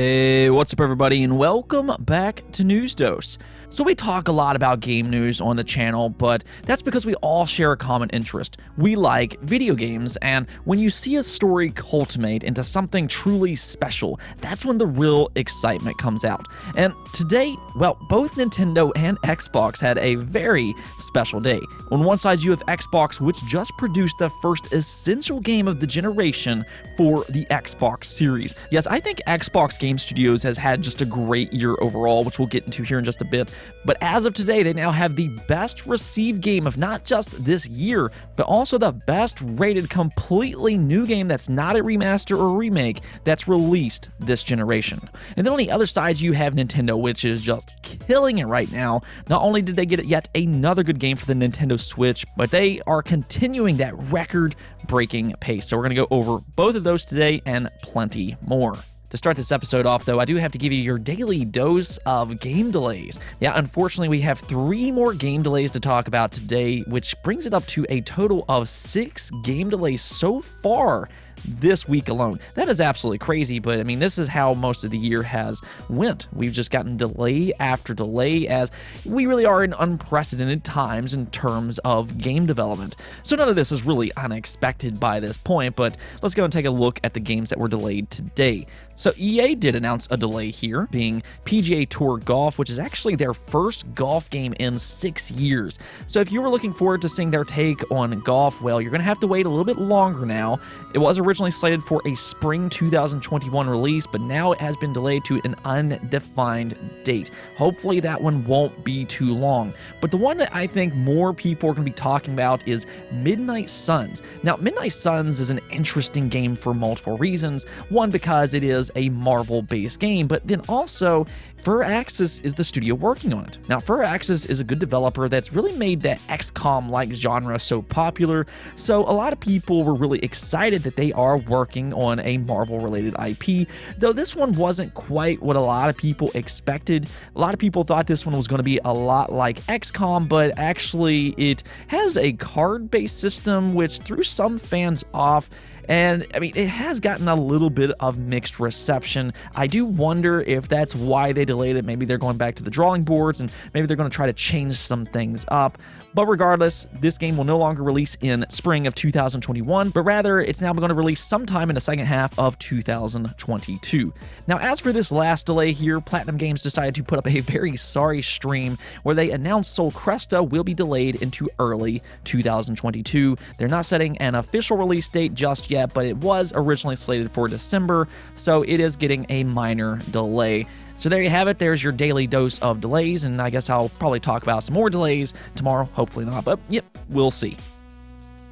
Hey, what's up everybody, and welcome back to News Dose. So we talk a lot about game news on the channel, but that's because we all share a common interest. We like video games, and when you see a story culminate into something truly special, that's when the real excitement comes out. And today, well, both Nintendo and Xbox had a very special day. On one side, you have Xbox, which just produced the first essential game of the generation for the Xbox series. Yes, I think Xbox Game Studios has had just a great year overall, which we'll get into here in just a bit. But as of today, they now have the best received game of not just this year, but also the best rated completely new game that's not a remaster or remake that's released this generation. And then on the other side, you have Nintendo, which is just killing it right now. Not only did they get yet another good game for the Nintendo Switch, but they are continuing that record-breaking pace. So we're going to go over both of those today and plenty more. To start this episode off, though, I do have to give you your daily dose of game delays. Yeah, unfortunately, we have 3 more game delays to talk about today, which brings it up to a total of 6 game delays so far this week alone. That is absolutely crazy, but I mean, this is how most of the year has went. We've just gotten delay after delay, as we really are in unprecedented times in terms of game development. So none of this is really unexpected by this point, but let's go and take a look at the games that were delayed today. So EA did announce a delay here, being PGA Tour Golf, which is actually their first golf game in 6 years. So if you were looking forward to seeing their take on golf, well, you're going to have to wait a little bit longer now. It was originally slated for a spring 2021 release, but now it has been delayed to an undefined date. Hopefully that one won't be too long. But the one that I think more people are going to be talking about is Midnight Suns. Now, Midnight Suns is an interesting game for multiple reasons. One, because it is a Marvel-based game, but then also Firaxis is the studio working on it. Now, Firaxis is a good developer that's really made that XCOM-like genre so popular, so a lot of people were really excited that they are working on a Marvel-related IP, though this one wasn't quite what a lot of people expected. A lot of people thought this one was going to be a lot like XCOM, but actually it has a card-based system which threw some fans off. And I mean, it has gotten a little bit of mixed reception. I do wonder if that's why they delayed it. Maybe they're going back to the drawing boards and maybe they're going to try to change some things up. But regardless, this game will no longer release in spring of 2021, but rather it's now going to release sometime in the second half of 2022. Now, as for this last delay here, Platinum Games decided to put up a very sorry stream where they announced Sol Cresta will be delayed into early 2022. They're not setting an official release date just yet, but it was originally slated for December, so it is getting a minor delay. So there you have it. There's your daily dose of delays, and I guess I'll probably talk about some more delays tomorrow. Hopefully not, but yep, we'll see.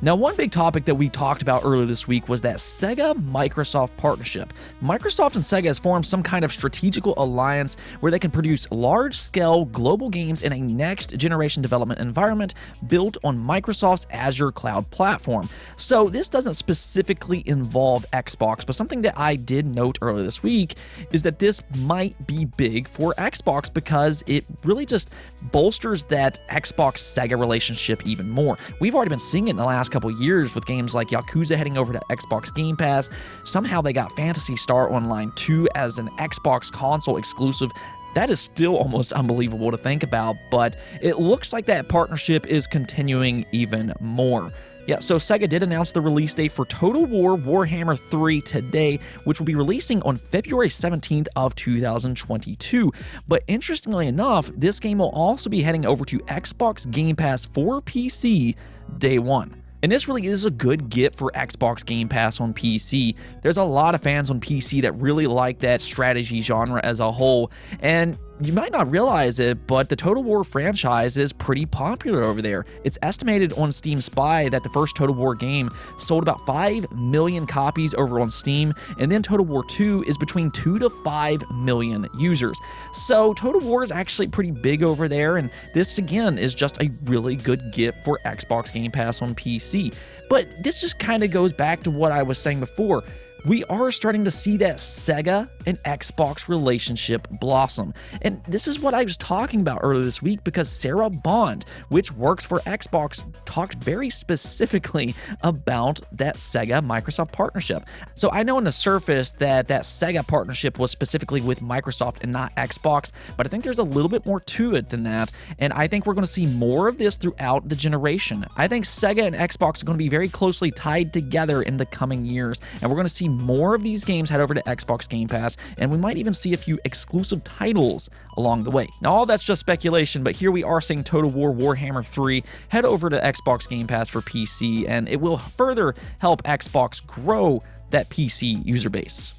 Now, one big topic that we talked about earlier this week was that Sega-Microsoft partnership. Microsoft and Sega has formed some kind of strategical alliance where they can produce large-scale global games in a next-generation development environment built on Microsoft's Azure cloud platform. So this doesn't specifically involve Xbox, but something that I did note earlier this week is that this might be big for Xbox because it really just bolsters that Xbox-Sega relationship even more. We've already been seeing it in the last couple years with games like Yakuza heading over to Xbox Game Pass. Somehow they got Phantasy Star Online 2 as an Xbox console exclusive. That is still almost unbelievable to think about, but it looks like that partnership is continuing even more. Yeah, so Sega did announce the release date for Total War Warhammer 3 today, which will be releasing on February 17th of 2022. But interestingly enough, this game will also be heading over to Xbox Game Pass for PC day one. And this really is a good get for Xbox Game Pass on PC. There's a lot of fans on PC that really like that strategy genre as a whole, and you might not realize it, but the Total War franchise is pretty popular over there. It's estimated on Steam Spy that the first Total War game sold about 5 million copies over on Steam, and then Total War 2 is between 2 to 5 million users. So Total War is actually pretty big over there, and this again is just a really good get for Xbox Game Pass on PC. But this just kind of goes back to what I was saying before. we are starting to see that Sega and Xbox relationship blossom. And this is what I was talking about earlier this week, because Sarah Bond, which works for Xbox, talked very specifically about that Sega-Microsoft partnership. So I know on the surface that Sega partnership was specifically with Microsoft and not Xbox, but I think there's a little bit more to it than that, and I think we're going to see more of this throughout the generation. I think Sega and Xbox are going to be very closely tied together in the coming years, and we're going to see more of these games head over to Xbox Game Pass, and we might even see a few exclusive titles along the way. Now, all that's just speculation, but here we are seeing Total War Warhammer 3 head over to Xbox Game Pass for PC, and it will further help Xbox grow that PC user base.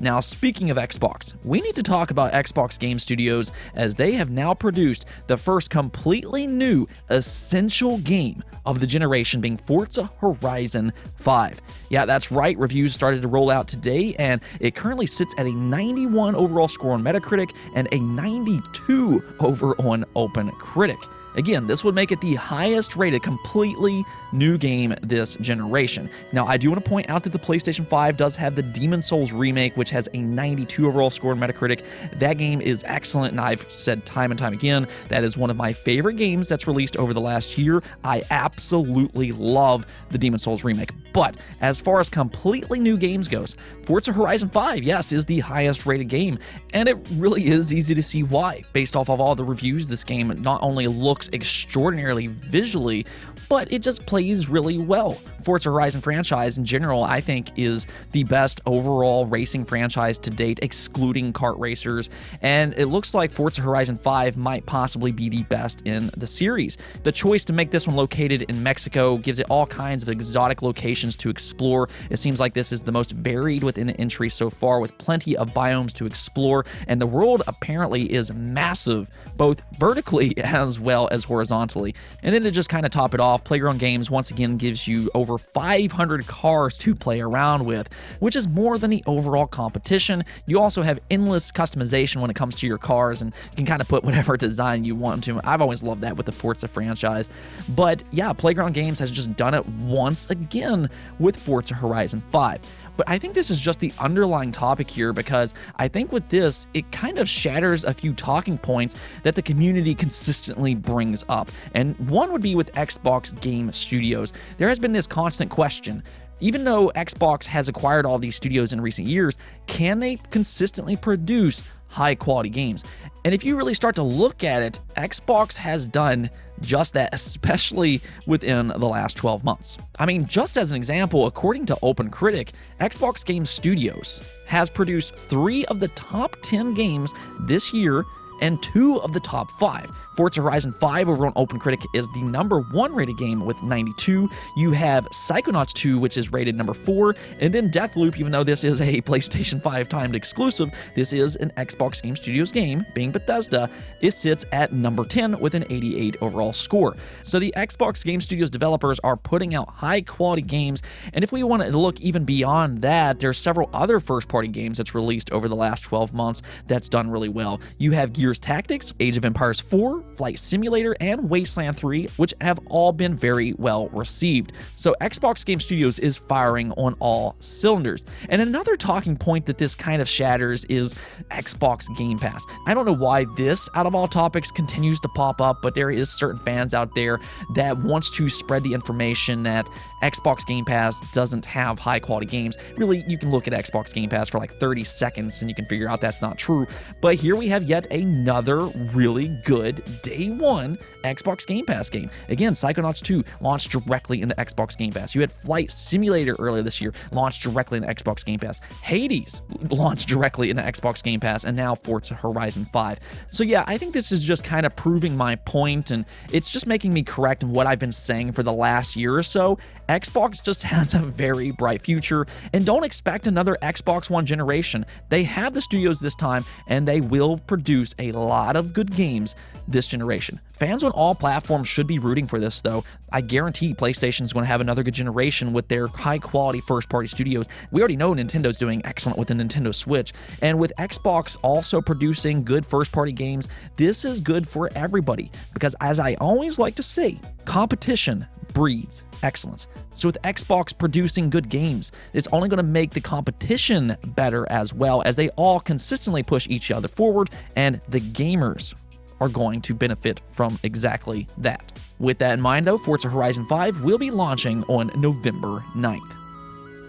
Now, speaking of Xbox, we need to talk about Xbox Game Studios, as they have now produced the first completely new essential game of the generation, being Forza Horizon 5. Yeah, that's right, reviews started to roll out today, and it currently sits at a 91 overall score on Metacritic and a 92 over on OpenCritic. Again, this would make it the highest rated completely new game this generation. Now, I do want to point out that the PlayStation 5 does have the Demon's Souls remake, which has a 92 overall score on Metacritic. That game is excellent, and I've said time and time again, that is one of my favorite games that's released over the last year. I absolutely love the Demon's Souls remake. But as far as completely new games goes, Forza Horizon 5, yes, is the highest rated game, and it really is easy to see why. Based off of all the reviews, this game not only looks extraordinarily visually, but it just plays really well. Forza Horizon franchise in general, I think, is the best overall racing franchise to date, excluding kart racers, and it looks like Forza Horizon 5 might possibly be the best in the series. The choice to make this one located in Mexico gives it all kinds of exotic locations to explore. It seems like this is the most varied within the entry so far, with plenty of biomes to explore, and the world apparently is massive, both vertically as well as horizontally. And then to just kind of top it off, Playground Games once again gives you over 500 cars to play around with, which is more than the overall competition. You also have endless customization when it comes to your cars, and you can kind of put whatever design you want to. I've always loved that with the Forza franchise. But yeah, Playground Games has just done it once again with Forza Horizon 5. But I think this is just the underlying topic here, because I think with this, it kind of shatters a few talking points that the community consistently brings up. And one would be with Xbox Game Studios. There has been this constant question. Even though Xbox has acquired all these studios in recent years, can they consistently produce high-quality games? And if you really start to look at it, Xbox has done just that, especially within the last 12 months. I mean, just as an example, according to OpenCritic, Xbox Game Studios has produced 3 of the top 10 games this year and 2 of the top 5. Forza Horizon 5 over on OpenCritic is the #1 rated game with 92. You have Psychonauts 2, which is rated #4, and then Deathloop, even though this is a PlayStation 5 timed exclusive, this is an Xbox Game Studios game, being Bethesda. It sits at #10 with an 88 overall score. So the Xbox Game Studios developers are putting out high-quality games, and if we want to look even beyond that, there's several other first-party games that's released over the last 12 months that's done really well. You have Gears Tactics, Age of Empires 4, Flight Simulator, and Wasteland 3, which have all been very well received. So Xbox Game Studios is firing on all cylinders. And another talking point that this kind of shatters is Xbox Game Pass. I don't know why this, out of all topics, continues to pop up, but there is certain fans out there that wants to spread the information that Xbox Game Pass doesn't have high-quality games. Really, you can look at Xbox Game Pass for like 30 seconds and you can figure out that's not true. But here we have yet another really good day one Xbox Game Pass game. Again, Psychonauts 2 launched directly into Xbox Game Pass. You had Flight Simulator earlier this year, launched directly into Xbox Game Pass. Hades launched directly into Xbox Game Pass, and now Forza Horizon 5. So yeah, I think this is just kind of proving my point, and it's just making me correct in what I've been saying for the last year or so. Xbox just has a very bright future, and don't expect another Xbox One generation. They have the studios this time, and they will produce a lot of good games this generation. Fans on all platforms should be rooting for this, though. I guarantee PlayStation is going to have another good generation with their high-quality first-party studios. We already know Nintendo's doing excellent with the Nintendo Switch, and with Xbox also producing good first-party games, this is good for everybody, because as I always like to say, competition breeds excellence. So with Xbox producing good games, it's only going to make the competition better as well, as they all consistently push each other forward, and the gamers are going to benefit from exactly that. With that in mind though, Forza Horizon 5 will be launching on November 9th.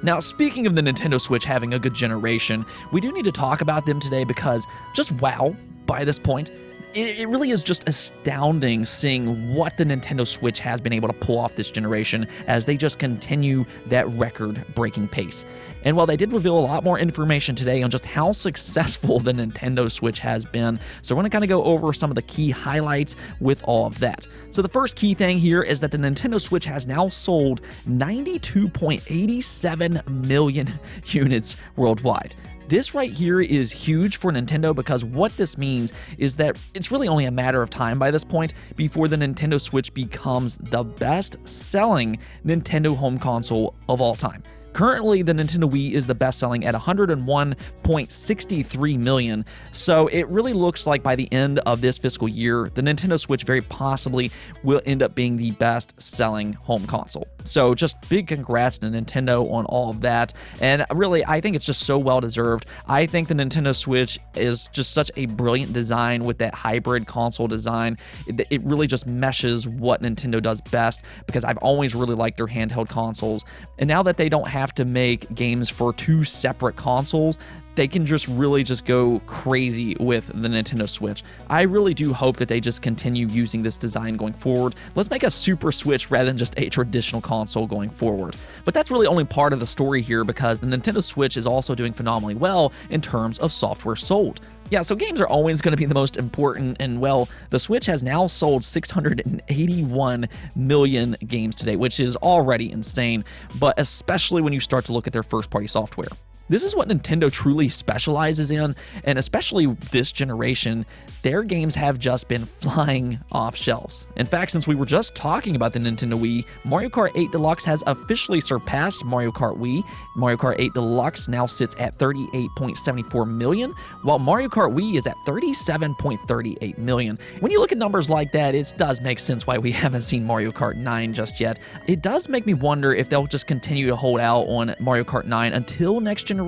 Now, speaking of the Nintendo Switch having a good generation, we do need to talk about them today because just wow, by this point, it really is just astounding seeing what the Nintendo Switch has been able to pull off this generation as they just continue that record-breaking pace. And while they did reveal a lot more information today on just how successful the Nintendo Switch has been, so we're going to kind of go over some of the key highlights with all of that. So the first key thing here is that the Nintendo Switch has now sold 92.87 million units worldwide. This right here is huge for Nintendo because what this means is that it's really only a matter of time by this point before the Nintendo Switch becomes the best-selling Nintendo home console of all time. Currently, the Nintendo Wii is the best-selling at 101.63 million, so it really looks like by the end of this fiscal year, the Nintendo Switch very possibly will end up being the best-selling home console. So just big congrats to Nintendo on all of that, and really, I think it's just so well-deserved. I think the Nintendo Switch is just such a brilliant design with that hybrid console design. It really just meshes what Nintendo does best, because I've always really liked their handheld consoles, and now that they don't have to make games for two separate consoles, they can just really just go crazy with the Nintendo Switch. I really do hope that they just continue using this design going forward. Let's make a Super Switch rather than just a traditional console going forward. But that's really only part of the story here, because the Nintendo Switch is also doing phenomenally well in terms of software sold. Yeah, so games are always going to be the most important, and well, the Switch has now sold 681 million games today, which is already insane, but especially when you start to look at their first-party software. This is what Nintendo truly specializes in, and especially this generation, their games have just been flying off shelves. In fact, since we were just talking about the Nintendo Wii, Mario Kart 8 Deluxe has officially surpassed Mario Kart Wii. Mario Kart 8 Deluxe now sits at 38.74 million, while Mario Kart Wii is at 37.38 million. When you look at numbers like that, it does make sense why we haven't seen Mario Kart 9 just yet. It does make me wonder if they'll just continue to hold out on Mario Kart 9 until next generation,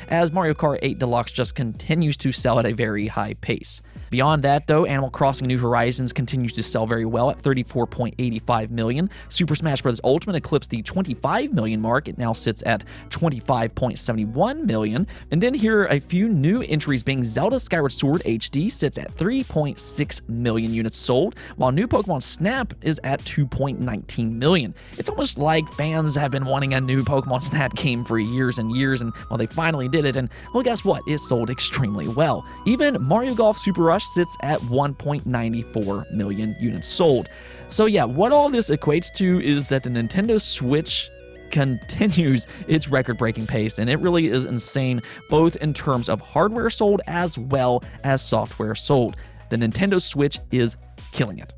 as Mario Kart 8 Deluxe just continues to sell at a very high pace. Beyond that, though, Animal Crossing New Horizons continues to sell very well at 34.85 million. Super Smash Bros. Ultimate eclipsed the 25 million mark. It now sits at 25.71 million. And then here are a few new entries being Zelda Skyward Sword HD sits at 3.6 million units sold, while new Pokemon Snap is at 2.19 million. It's almost like fans have been wanting a new Pokemon Snap game for years and years, and well, they finally did it, and well, guess what? It sold extremely well. Even Mario Golf Super Rush sits at 1.94 million units sold. So yeah, what all this equates to is that the Nintendo Switch continues its record-breaking pace, and it really is insane, both in terms of hardware sold as well as software sold. The Nintendo Switch is killing it.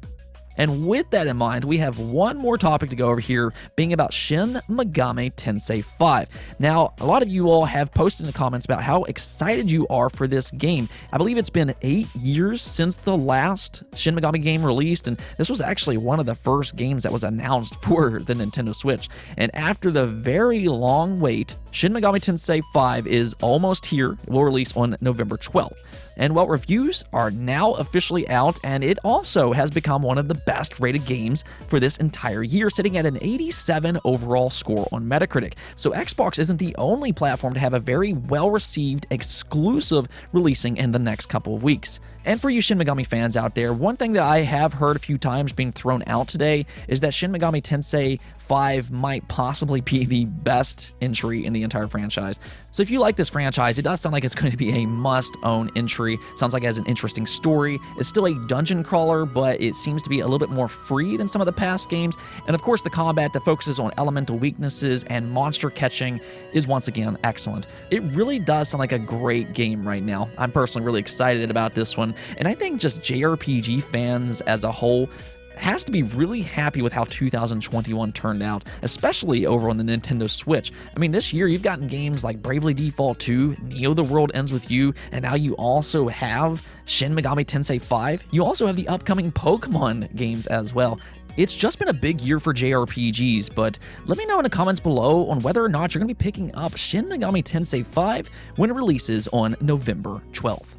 And with that in mind, we have one more topic to go over here, being about Shin Megami Tensei 5. Now, a lot of you all have posted in the comments about how excited you are for this game. I believe it's been 8 years since the last Shin Megami game released, and this was actually one of the first games that was announced for the Nintendo Switch. And after the very long wait, Shin Megami Tensei 5 is almost here. It will release on November 12th. And well, reviews are now officially out, and it also has become one of the best rated games for this entire year, sitting at an 87 overall score on Metacritic. So Xbox isn't the only platform to have a very well-received exclusive releasing in the next couple of weeks. And for you Shin Megami fans out there, one thing that I have heard a few times being thrown out today is that Shin Megami Tensei 5 might possibly be the best entry in the entire franchise. So if you like this franchise, it does sound like it's going to be a must-own entry. Sounds like it has an interesting story. It's still a dungeon crawler, but it seems to be a little bit more free than some of the past games. And of course, the combat that focuses on elemental weaknesses and monster catching is once again excellent. It really does sound like a great game right now. I'm personally really excited about this one. And I think just JRPG fans as a whole has to be really happy with how 2021 turned out, especially over on the Nintendo Switch. I mean, this year you've gotten games like Bravely Default 2, Neo The World Ends With You, and now you also have Shin Megami Tensei 5. You also have the upcoming Pokemon games as well. It's just been a big year for JRPGs, but let me know in the comments below on whether or not you're going to be picking up Shin Megami Tensei 5 when it releases on November 12th.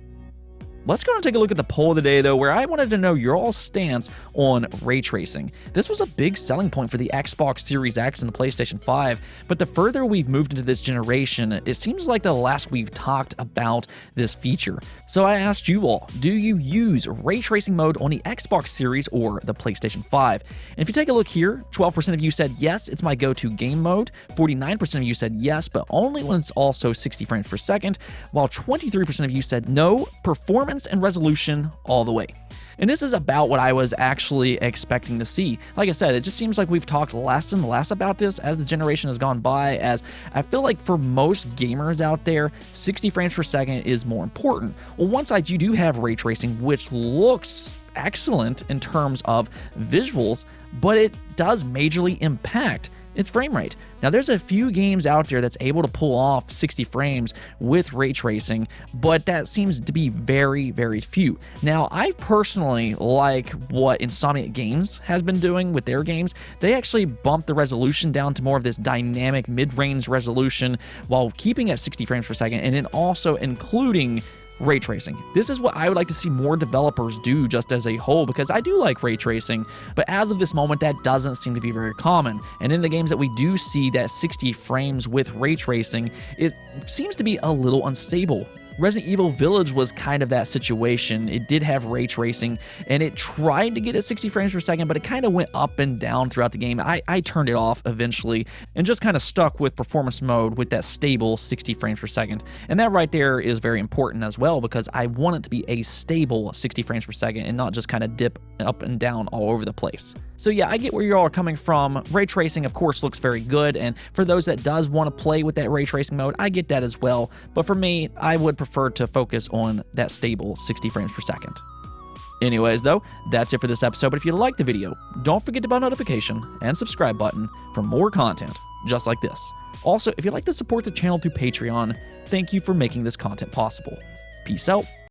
Let's go and take a look at the poll of the day, though, where I wanted to know your all stance on ray tracing. This was a big selling point for the Xbox Series X and the PlayStation 5, but the further we've moved into this generation, it seems like the less we've talked about this feature. So I asked you all, do you use ray tracing mode on the Xbox Series or the PlayStation 5? And if you take a look here, 12% of you said yes, it's my go-to game mode, 49% of you said yes, but only when it's also 60 frames per second, while 23% of you said no, performance and resolution all the way. And this is about what I was actually expecting to see. Like I said, it just seems like we've talked less and less about this as the generation has gone by, as I feel like for most gamers out there, 60 frames per second is more important. Well, one side you do have ray tracing, which looks excellent in terms of visuals, but it does majorly impact its frame rate. Now, there's a few games out there that's able to pull off 60 frames with ray tracing, but that seems to be very, very few. Now, I personally like what Insomniac Games has been doing with their games. They actually bumped the resolution down to more of this dynamic mid-range resolution while keeping at 60 frames per second, and then also including ray tracing. This is what I would like to see more developers do just as a whole, because I do like ray tracing, but as of this moment, that doesn't seem to be very common. And in the games that we do see that 60 frames with ray tracing, it seems to be a little unstable. Resident Evil Village was kind of that situation. It did have ray tracing, and it tried to get at 60 frames per second, but it kind of went up and down throughout the game. I turned it off eventually and just kind of stuck with performance mode with that stable 60 frames per second. And that right there is very important as well, because I want it to be a stable 60 frames per second and not just kind of dip up and down all over the place. So yeah, I get where you all are coming from. Ray tracing, of course, looks very good, and for those that does want to play with that ray tracing mode, I get that as well. But for me, I would prefer to focus on that stable 60 frames per second. Anyways, though, that's it for this episode. But if you liked the video, don't forget the bell notification and subscribe button for more content just like this. Also, if you'd like to support the channel through Patreon, thank you for making this content possible. Peace out.